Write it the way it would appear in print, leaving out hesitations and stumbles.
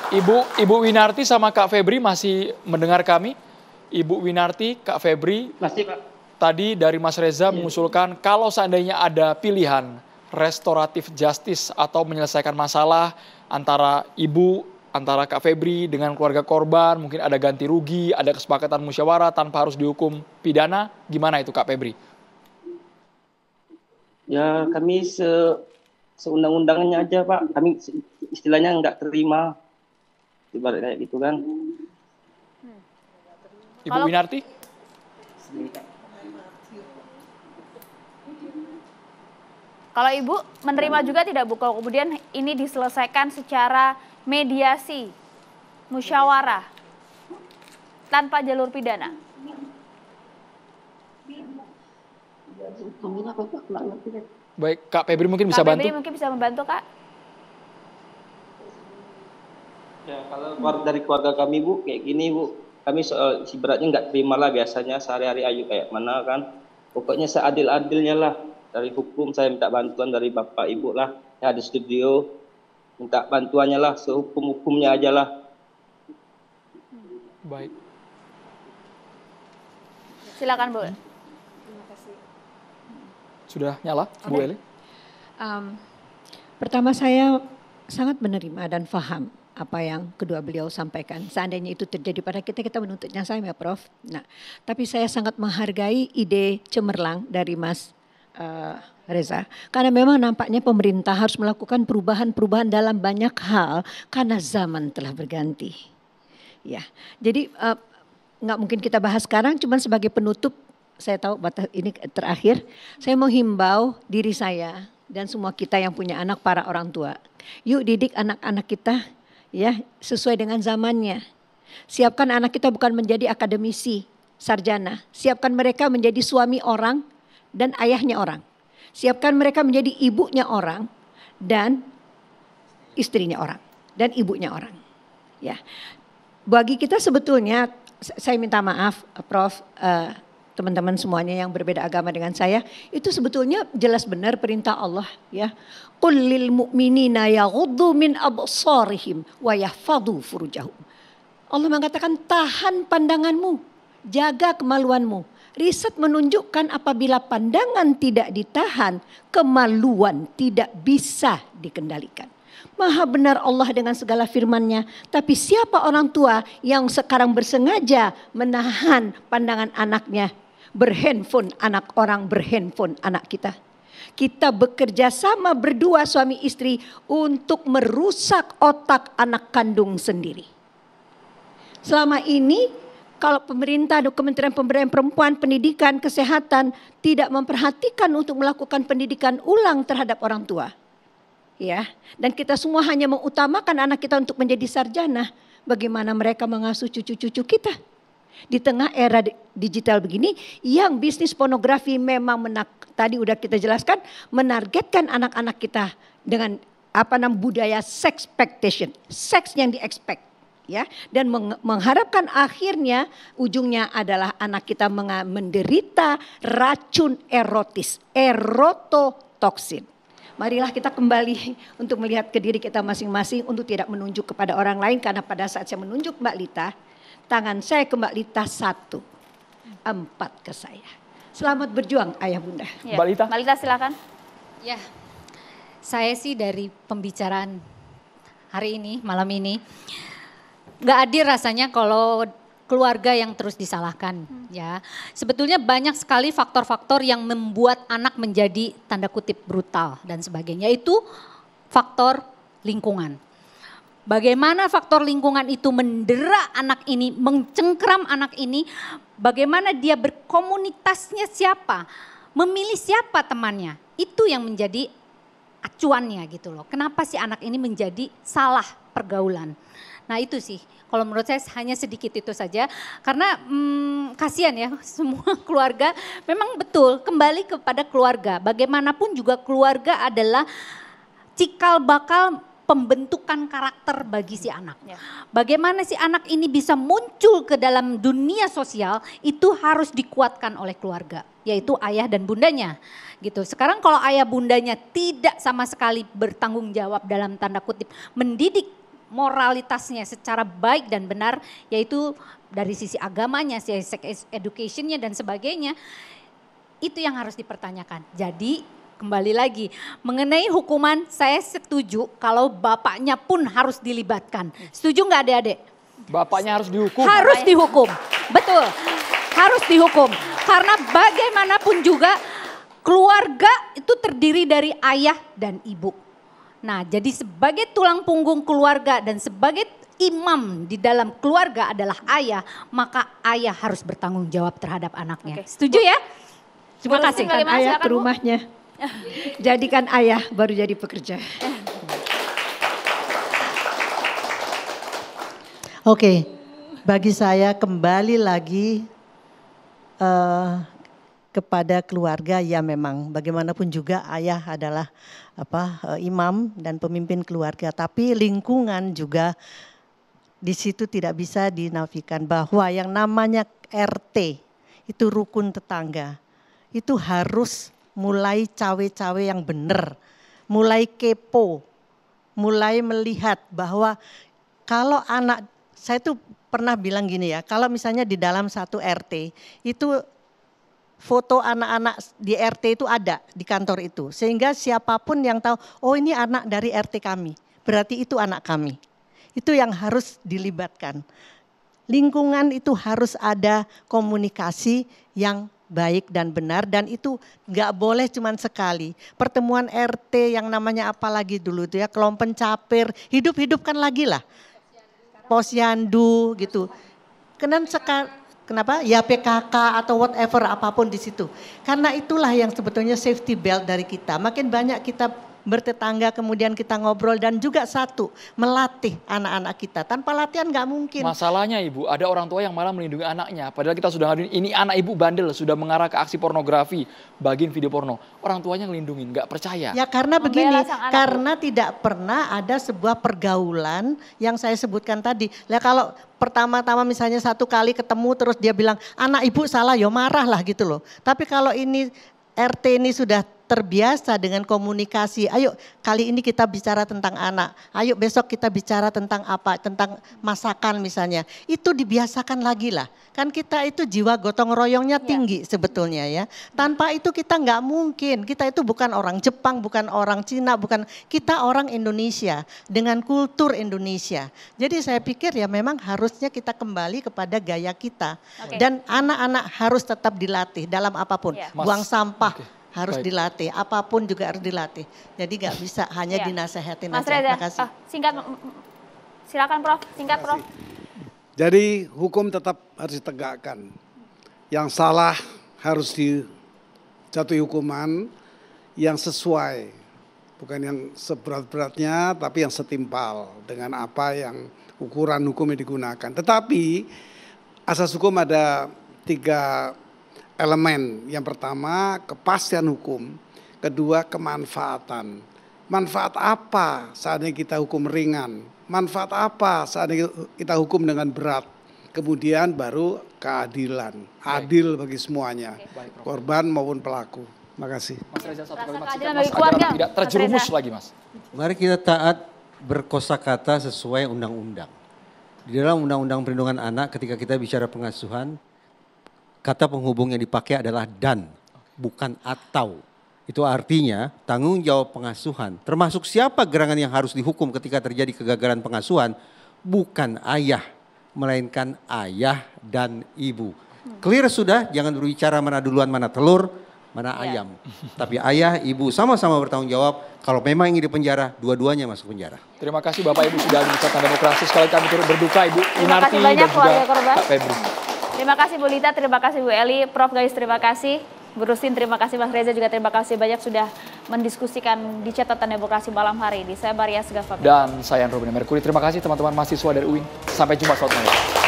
Ibu Winarti sama Kak Febri masih mendengar kami? Ibu Winarti, Kak Febri. Masih, Pak. Tadi dari Mas Reza mengusulkan kalau seandainya ada pilihan restoratif justice atau menyelesaikan masalah antara ibu, antara Kak Febri dengan keluarga korban, mungkin ada ganti rugi, ada kesepakatan musyawarah tanpa harus dihukum pidana, gimana itu Kak Febri? Ya kami seundang-undangannya aja Pak. Kami istilahnya nggak terima. Ibarat kayak gitu kan. Ibu Winarti? Kalau Ibu menerima juga tidak Bu, kalau kemudian ini diselesaikan secara mediasi, musyawarah, tanpa jalur pidana? Baik, Kak Febri mungkin bisa bantu? Kak Febri mungkin bisa membantu, Kak? Ya kalau dari keluarga kami Bu, kayak gini Bu. Kami soal beratnya nggak terima lah biasanya sehari-hari ayu kayak mana kan. Pokoknya seadil-adilnya lah. Dari hukum saya minta bantuan dari Bapak Ibu lah. Ya di studio. Minta bantuannya lah, sehukum-hukumnya aja lah. Baik. Silakan Bu. Terima kasih. Sudah nyala, Bu Eli? Pertama saya sangat menerima dan paham apa yang kedua beliau sampaikan. Seandainya itu terjadi pada kita, kita menuntutnya sama ya Prof. Nah, tapi saya sangat menghargai ide cemerlang dari Mas Reza. Karena memang nampaknya pemerintah harus melakukan perubahan-perubahan dalam banyak hal karena zaman telah berganti. Ya, jadi nggak mungkin kita bahas sekarang, cuman sebagai penutup, saya tahu batas ini terakhir, saya mau himbau diri saya dan semua kita yang punya anak, para orang tua. Yuk didik anak-anak kita ya sesuai dengan zamannya. Siapkan anak kita bukan menjadi akademisi, sarjana. Siapkan mereka menjadi suami orang dan ayahnya orang. Siapkan mereka menjadi ibunya orang dan istrinya orang dan ibunya orang. Ya. Bagi kita sebetulnya, saya minta maaf Prof, teman-teman semuanya yang berbeda agama dengan saya, itu sebetulnya jelas benar perintah Allah ya. Qul lil mu'minina yaghuddu min absarihim wa yahfadhu furujahum. Allah mengatakan tahan pandanganmu, jaga kemaluanmu. Riset menunjukkan apabila pandangan tidak ditahan, kemaluan tidak bisa dikendalikan. Maha benar Allah dengan segala firman-Nya. Tapi siapa orang tua yang sekarang bersengaja menahan pandangan anaknya? Berhandphone anak orang, berhandphone anak kita. Kita bekerja sama berdua suami istri untuk merusak otak anak kandung sendiri. Selama ini kalau pemerintah, Kementerian Pemberdayaan Perempuan, Pendidikan, Kesehatan tidak memperhatikan untuk melakukan pendidikan ulang terhadap orang tua. Ya, dan kita semua hanya mengutamakan anak kita untuk menjadi sarjana. Bagaimana mereka mengasuh cucu-cucu kita? Di tengah era digital begini, yang bisnis pornografi memang tadi udah kita jelaskan, menargetkan anak-anak kita dengan budaya sexpectation, seks yang di-expect, ya, dan mengharapkan akhirnya ujungnya adalah anak kita menderita racun erotis, erototoksin. Marilah kita kembali untuk melihat ke diri kita masing-masing untuk tidak menunjuk kepada orang lain, karena pada saat saya menunjuk Mbak Lita, tangan saya ke Mbak Lita 1, 4 ke saya. Selamat berjuang ayah bunda. Ya. Mbak Lita silakan. Ya, saya sih dari pembicaraan hari ini, malam ini, nggak adil rasanya kalau keluarga yang terus disalahkan. Ya, sebetulnya banyak sekali faktor-faktor yang membuat anak menjadi tanda kutip brutal dan sebagainya. Itu faktor lingkungan. Bagaimana faktor lingkungan itu mendera anak ini, mencengkram anak ini, bagaimana dia berkomunitasnya siapa, memilih siapa temannya. Itu yang menjadi acuannya gitu loh. Kenapa sih anak ini menjadi salah pergaulan. Nah itu sih, kalau menurut saya hanya sedikit itu saja. Karena kasihan ya semua keluarga, memang betul kembali kepada keluarga. Bagaimanapun juga keluarga adalah cikal bakal pembentukan karakter bagi si anak. Ya. Bagaimana si anak ini bisa muncul ke dalam dunia sosial, itu harus dikuatkan oleh keluarga, yaitu ayah dan bundanya. Gitu. Sekarang kalau ayah bundanya tidak sama sekali bertanggung jawab dalam tanda kutip mendidik moralitasnya secara baik dan benar, yaitu dari sisi agamanya, sex educationnya dan sebagainya, itu yang harus dipertanyakan. Jadi kembali lagi, mengenai hukuman saya setuju kalau bapaknya pun harus dilibatkan. Setuju nggak adik-adik? Bapaknya harus dihukum. Harus dihukum, betul. Harus dihukum. Karena bagaimanapun juga keluarga itu terdiri dari ayah dan ibu. Nah, jadi sebagai tulang punggung keluarga dan sebagai imam di dalam keluarga adalah ayah, maka ayah harus bertanggung jawab terhadap anaknya. Setuju ya? Terima kasih. Bagaimana? Ayah Silakan, ke Bu. rumahnya. Jadikan ayah baru jadi pekerja. Oke, bagi saya kembali lagi kepada keluarga, ya memang bagaimanapun juga ayah adalah imam dan pemimpin keluarga, tapi lingkungan juga di situ tidak bisa dinafikan bahwa yang namanya RT itu rukun tetangga itu harus mulai cawe-cawe yang benar, mulai kepo, mulai melihat bahwa kalau anak, saya tuh pernah bilang gini ya, kalau misalnya di dalam satu RT itu foto anak-anak di RT itu ada di kantor itu. Sehingga siapapun yang tahu, oh ini anak dari RT kami, berarti itu anak kami. Itu yang harus dilibatkan. Lingkungan itu harus ada komunikasi yang baik dan benar dan itu nggak boleh cuman sekali. Pertemuan RT yang namanya apa lagi dulu itu ya, Kelompen Capir, hidup-hidupkan lagi lah. Posyandu gitu. Kenapa? Ya PKK atau whatever apapun di situ. Karena itulah yang sebetulnya safety belt dari kita. Makin banyak kita bertetangga kemudian kita ngobrol dan juga satu melatih anak-anak kita. Tanpa latihan nggak mungkin. Masalahnya Ibu, ada orang tua yang malah melindungi anaknya. Padahal kita sudah ngaduin, ini anak Ibu bandel, sudah mengarah ke aksi pornografi, bagian video porno. Orang tuanya ngelindungin, nggak percaya. Ya karena Membela begini, sang anak, karena tidak pernah ada sebuah pergaulan yang saya sebutkan tadi. Lah kalau pertama-tama misalnya satu kali ketemu terus dia bilang anak ibu salah, ya marah lah gitu loh. Tapi kalau ini RT ini sudah terbiasa dengan komunikasi, ayo kali ini kita bicara tentang anak, ayo besok kita bicara tentang apa, tentang masakan misalnya. Itu dibiasakan lagi lah. Kan kita itu jiwa gotong royongnya tinggi sebetulnya ya. Tanpa itu kita nggak mungkin, kita itu bukan orang Jepang, bukan orang Cina, bukan, kita orang Indonesia dengan kultur Indonesia. Jadi saya pikir ya memang harusnya kita kembali kepada gaya kita. Dan anak-anak harus tetap dilatih dalam apapun, buang sampah. Harus dilatih, apapun juga harus dilatih. Jadi nggak bisa hanya dinasehatin Mas aja. Reza, Terima kasih. singkat, silakan Prof, singkat Prof. Jadi hukum tetap harus ditegakkan. Yang salah harus dijatuhi hukuman yang sesuai. Bukan yang seberat-beratnya tapi yang setimpal dengan apa yang ukuran hukum yang digunakan. Tetapi asas hukum ada 3 elemen. Yang pertama kepastian hukum, kedua kemanfaatan. Manfaat apa saatnya kita hukum ringan? Manfaat apa saatnya kita hukum dengan berat? Kemudian baru keadilan, adil bagi semuanya, korban maupun pelaku. Terima kasih. Mas Reza, satu kalimat keadilan singkat, bagi Mas, keluarga, agar tidak Mas terjerumus Reza. lagi Mas. Mari kita taat berkosakata sesuai undang-undang. Di dalam undang-undang perlindungan anak ketika kita bicara pengasuhan, kata penghubung yang dipakai adalah dan, bukan atau. Itu artinya tanggung jawab pengasuhan, termasuk siapa gerangan yang harus dihukum ketika terjadi kegagalan pengasuhan, bukan ayah, melainkan ayah dan ibu. Clear sudah, jangan berbicara mana duluan mana telur, mana ayam. Tapi ayah, ibu sama-sama bertanggung jawab. Kalau memang ingin dipenjara, dua-duanya masuk penjara. Terima kasih Bapak Ibu sudah di Ikatan Demokrasi. Sekali kami turut berduka Ibu Terima Inarti kasih banyak dan juga keluarga korban. Kak Febri. Terima kasih Bu Lita, terima kasih Bu Eli, Prof Gayus terima kasih, Bu Rustin terima kasih, Mas Reza juga terima kasih banyak sudah mendiskusikan di Catatan Demokrasi malam hari ini. Saya Maria Segafab. Dan saya Andro Merkuri. Terima kasih teman-teman mahasiswa dari UIN. Sampai jumpa selamat malam.